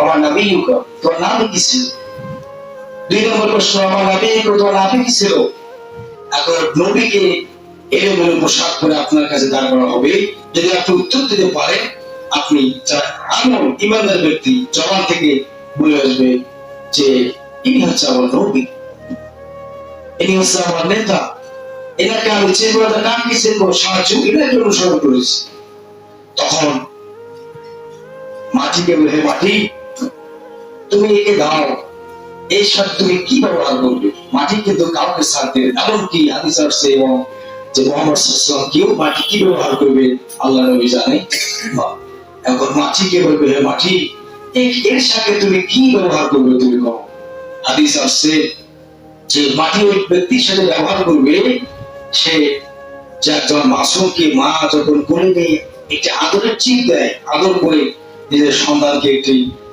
আমার নাবিয়ুকা, তোমার নাম কি ছিল? 2 নম্বর প্রশ্ন, আমার নাবিয়ুকা, তোমার নাম কি ছিল? এখন নবীকে এলোমেলো পোশাক পরে আপনার কাছে দাঁড় করা হবে, যদি আপনি উত্তর দিতে পারেন, আপনি আমল ইমানদার ব্যক্তি জবান থেকে বলে আসবে যে ইনি হচ্ছে আমার নবী, ইনি হচ্ছে আমার নেতা, এনাকে আমি চিনব, নাম কি চিনব, সাহায্য এনাকে অনুসরণ করেছি। তখন মাটিকে বলে, মাটি তুমি একে দাও, এই সাথে তুমি কি ব্যবহার করবে? মাটি কিন্তু কাউকে ছাড়তে, এমনকি হাদিস আসছে এবং যে মুহাম্মদ সাল্লাল্লাহু আলাইহি ওয়াসাল্লাম কেউ মাটি কি ব্যবহার করবে আল্লাহ নবী জানে। এখন মাটিকে বলবে, হে মাটি এর সাথে তুমি কি ব্যবহার করবে, তুমি কও। হাদিস আসছে যে মাটি ওই ব্যক্তির সাথে ব্যবহার করবে, সে যে একজন মাসুমকে মা যখন কোলে নিয়ে একটি আদরের চিপ দেয়, আদর করে নিজের সন্তানকে একটি